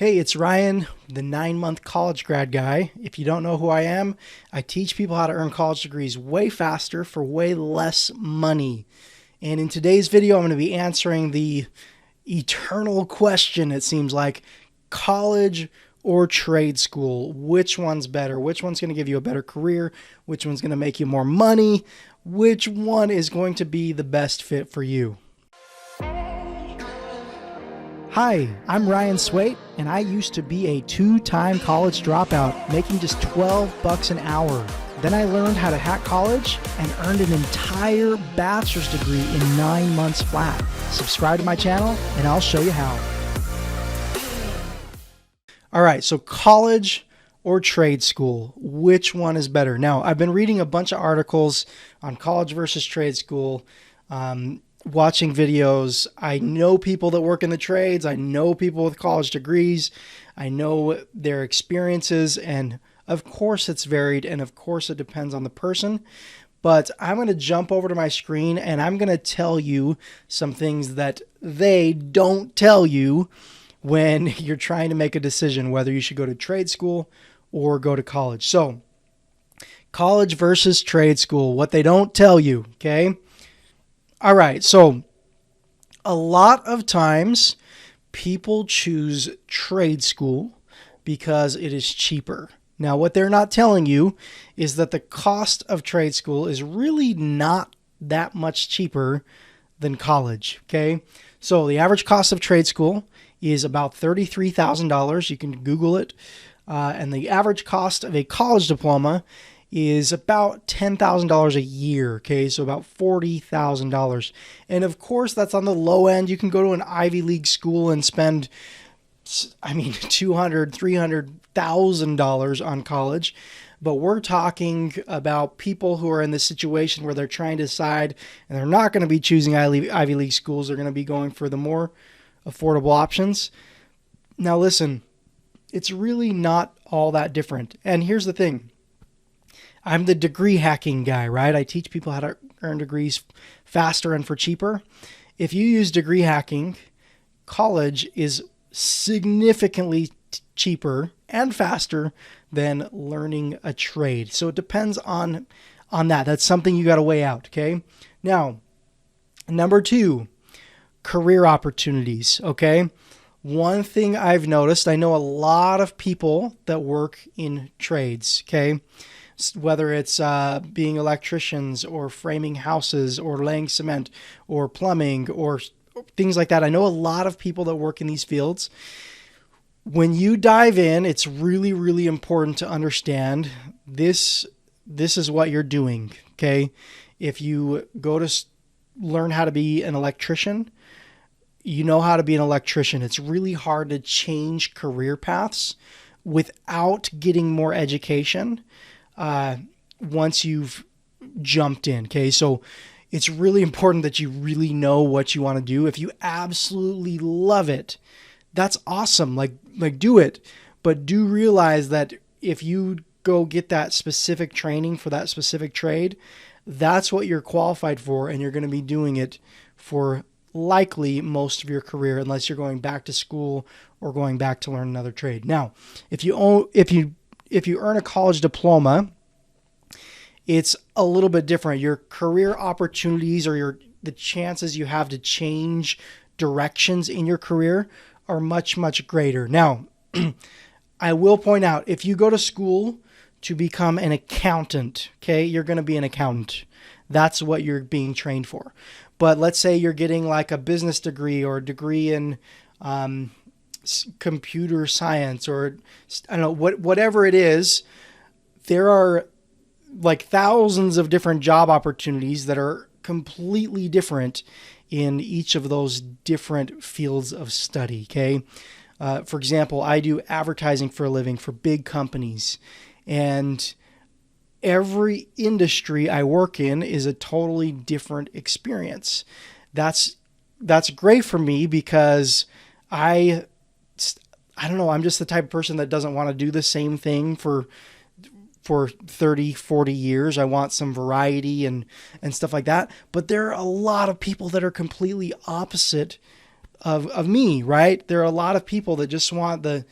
Hey, it's Ryan, the 9-month college grad guy. If you don't know who I am, I teach people how to earn college degrees way faster for way less money. And in today's video, I'm going to be answering the eternal question, it seems like, college or trade school. Which one's better? Which one's going to give you a better career? Which one's going to make you more money? Which one is going to be the best fit for you? Hi, I'm Ryan Swayt, and I used to be a 2-time college dropout, making just $12 an hour. Then I learned how to hack college and earned an entire bachelor's degree in 9 months flat. Subscribe to my channel, and I'll show you how. All right, so college or trade school, which one is better? Now, I've been reading a bunch of articles on college versus trade school, watching videos. I know people that work in the trades. I know people with college degrees. I know their experiences, and of course it's varied, and of course it depends on the person. But I'm going to jump over to my screen and I'm going to tell you some things that they don't tell you when you're trying to make a decision whether you should go to trade school or go to college. So, college versus trade school, what they don't tell you, okay? All right, so a lot of times people choose trade school because it is cheaper. Now, what they're not telling you is that the cost of trade school is really not that much cheaper than college, okay? So the average cost of trade school is about $33,000. You can Google it. And the average cost of a college diploma is about $10,000 a year, okay? So about $40,000. And of course, that's on the low end. You can go to an Ivy League school and spend, $200,000, $300,000 on college. But we're talking about people who are in this situation where they're trying to decide, and they're not going to be choosing Ivy League schools. They're going to be going for the more affordable options. Now listen, it's really not all that different. And here's the thing. I'm the degree hacking guy, right? I teach people how to earn degrees faster and for cheaper. If you use degree hacking, college is significantly cheaper and faster than learning a trade. So it depends on that. That's something you got to weigh out, okay? Now, number 2, career opportunities, okay? One thing I've noticed, I know a lot of people that work in trades, okay? Whether it's being electricians or framing houses or laying cement or plumbing or things like that. I know a lot of people that work in these fields. When you dive in, it's really, really important to understand this is what you're doing, okay? If you go to learn how to be an electrician, you know how to be an electrician. It's really hard to change career paths without getting more education once you've jumped in, okay? So it's really important that you really know what you want to do. If you absolutely love it, that's awesome. Like do it. But do realize that if you go get that specific training for that specific trade, that's what you're qualified for, and you're going to be doing it for likely most of your career, unless you're going back to school or going back to learn another trade. Now, if you earn a college diploma, it's a little bit different. Your career opportunities or the chances you have to change directions in your career are much, much greater. Now, I will point out, if you go to school to become an accountant, okay, you're going to be an accountant. That's what you're being trained for. But let's say you're getting like a business degree or a degree in computer science, or I don't know, whatever it is, there are like thousands of different job opportunities that are completely different in each of those different fields of study, okay? For example, I do advertising for a living for big companies, and every industry I work in is a totally different experience. That's great for me because I don't know, I'm just the type of person that doesn't want to do the same thing for 30, 40 years. I want some variety and stuff like that. But there are a lot of people that are completely opposite of me, right? There are a lot of people that just want the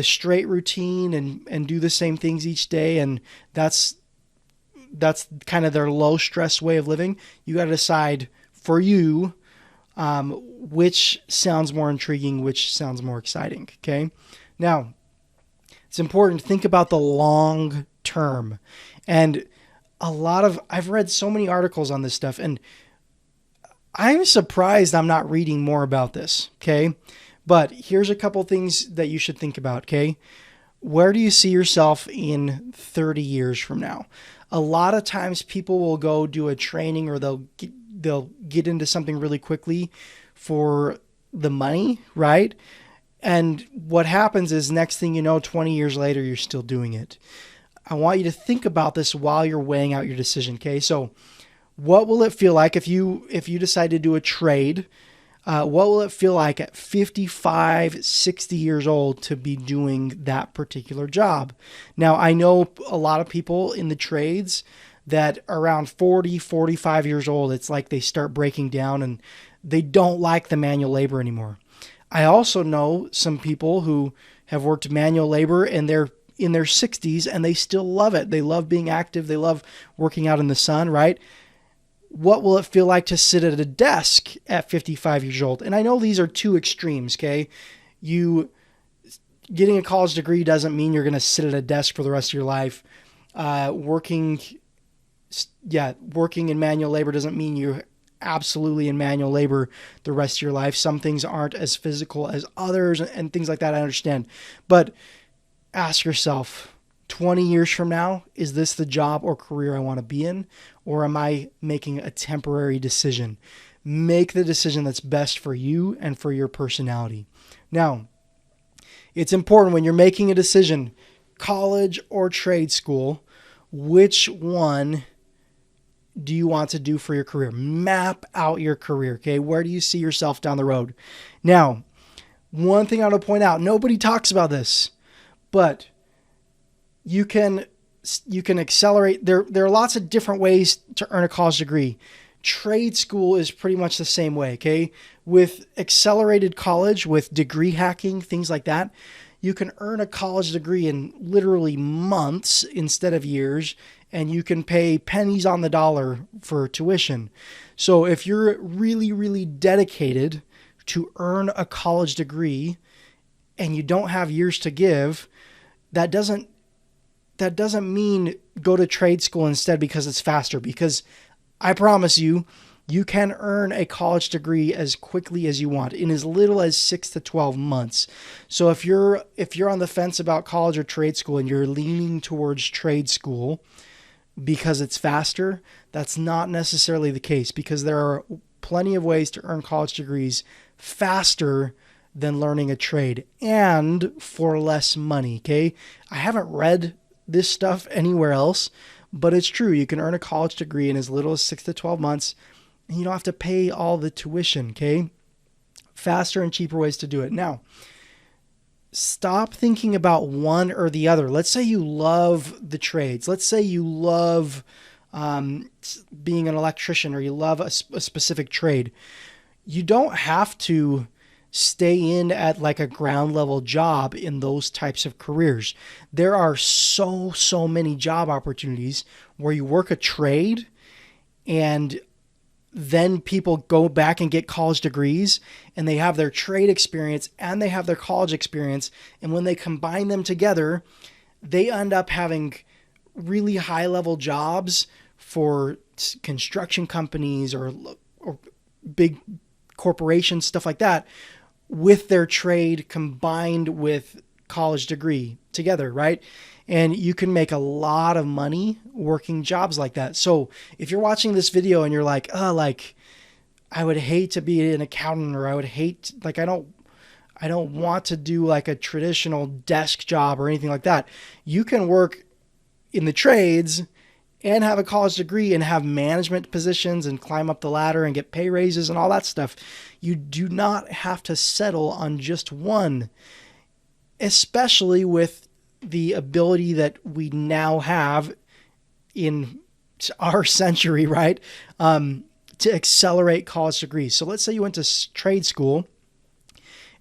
straight routine and do the same things each day, and that's kind of their low stress way of living. You got to decide for you which sounds more intriguing, which sounds more exciting. Okay, now it's important to think about the long term, and I've read so many articles on this stuff, and I'm surprised I'm not reading more about this. Okay, but here's a couple things that you should think about. Okay, where do you see yourself in 30 years from now? A lot of times people will go do a training, or they'll get into something really quickly for the money, right? And what happens is, next thing you know, 20 years later, you're still doing it. I want you to think about this while you're weighing out your decision. Okay. So what will it feel like if you decide to do a trade? What will it feel like at 55, 60 years old to be doing that particular job? Now, I know a lot of people in the trades that around 40, 45 years old, it's like they start breaking down and they don't like the manual labor anymore. I also know some people who have worked manual labor and they're in their 60s and they still love it. They love being active. They love working out in the sun, right? What will it feel like to sit at a desk at 55 years old? And I know these are two extremes, okay? You getting a college degree doesn't mean you're going to sit at a desk for the rest of your life. Working in manual labor doesn't mean you're absolutely in manual labor the rest of your life. Some things aren't as physical as others and things like that, I understand. But ask yourself, 20 years from now, is this the job or career I want to be in? Or am I making a temporary decision? Make the decision that's best for you and for your personality. Now, it's important when you're making a decision, college or trade school, which one do you want to do for your career? Map out your career, okay? Where do you see yourself down the road? Now, one thing I want to point out, nobody talks about this, but you can accelerate. There are lots of different ways to earn a college degree. Trade school is pretty much the same way, okay? With accelerated college, with degree hacking, things like that, you can earn a college degree in literally months instead of years, and you can pay pennies on the dollar for tuition. So if you're really, really dedicated to earn a college degree and you don't have years to give, that doesn't mean go to trade school instead because it's faster, because I promise you, you can earn a college degree as quickly as you want in as little as 6 to 12 months. So if you're on the fence about college or trade school and you're leaning towards trade school because it's faster, that's not necessarily the case, because there are plenty of ways to earn college degrees faster than learning a trade and for less money, okay? I haven't read this stuff anywhere else, but it's true. You can earn a college degree in as little as 6 to 12 months, and you don't have to pay all the tuition, okay? Faster and cheaper ways to do it. Now, stop thinking about one or the other. Let's say you love the trades. Let's say you love being an electrician, or you love a specific trade. You don't have to stay in at like a ground level job in those types of careers. There are so many job opportunities where you work a trade and then people go back and get college degrees, and they have their trade experience and they have their college experience. And when they combine them together, they end up having really high level jobs for construction companies or big corporations, stuff like that, with their trade combined with college degree together, right? And you can make a lot of money working jobs like that. So if you're watching this video and you're like, oh, like, I would hate to be an accountant, or I would hate, like, I don't want to do like a traditional desk job or anything like that. You can work in the trades and have a college degree and have management positions and climb up the ladder and get pay raises and all that stuff. You do not have to settle on just one, especially with the ability that we now have in our century, right? to accelerate college degrees. So let's say you went to trade school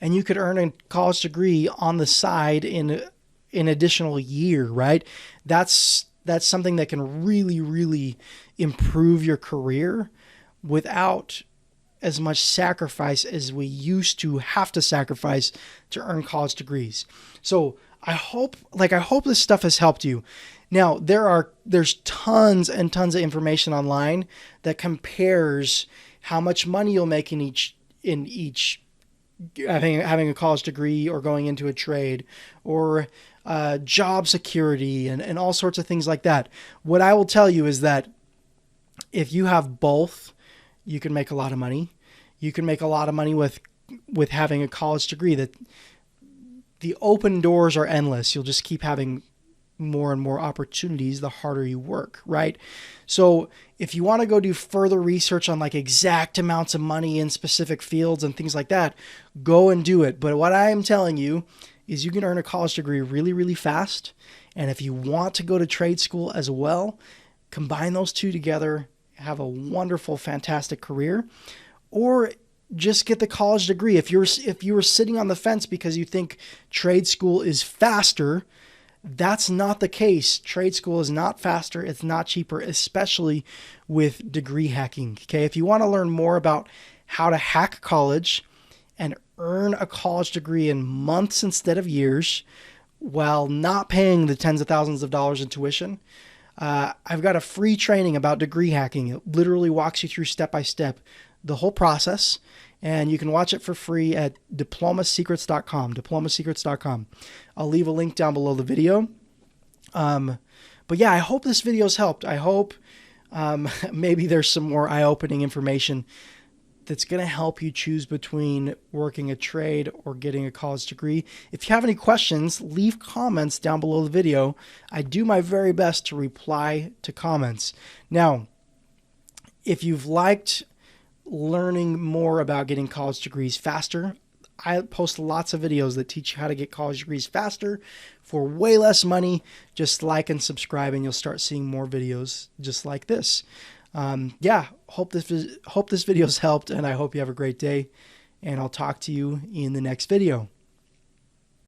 and you could earn a college degree on the side in an additional year, right? That's something that can really, really improve your career without as much sacrifice as we used to have to sacrifice to earn college degrees. So I hope this stuff has helped you. Now, there's tons and tons of information online that compares how much money you'll make in each having a college degree or going into a trade, or job security and all sorts of things like that. What I will tell you is that if you have both, you can make a lot of money. You can make a lot of money with having a college degree. That the open doors are endless. You'll just keep having more and more opportunities the harder you work, right? So if you want to go do further research on like exact amounts of money in specific fields and things like that, go and do it. But what I am telling you is you can earn a college degree really, really fast. And if you want to go to trade school as well, combine those two together, have a wonderful, fantastic career. Or just get the college degree. If you were sitting on the fence because you think trade school is faster, that's not the case. Trade school is not faster. It's not cheaper, especially with degree hacking. Okay. If you want to learn more about how to hack college and earn a college degree in months instead of years while not paying the tens of thousands of dollars in tuition, I've got a free training about degree hacking. It literally walks you through step by step the whole process. And you can watch it for free at diplomasecrets.com. I'll leave a link down below the video. But yeah, I hope this video's helped. I hope maybe there's some more eye-opening information that's going to help you choose between working a trade or getting a college degree. If you have any questions, leave comments down below the video. I do my very best to reply to comments. Now, if you've liked learning more about getting college degrees faster, I post lots of videos that teach you how to get college degrees faster for way less money. Just like and subscribe and you'll start seeing more videos just like this. Yeah, hope this video's helped, and I hope you have a great day, and I'll talk to you in the next video.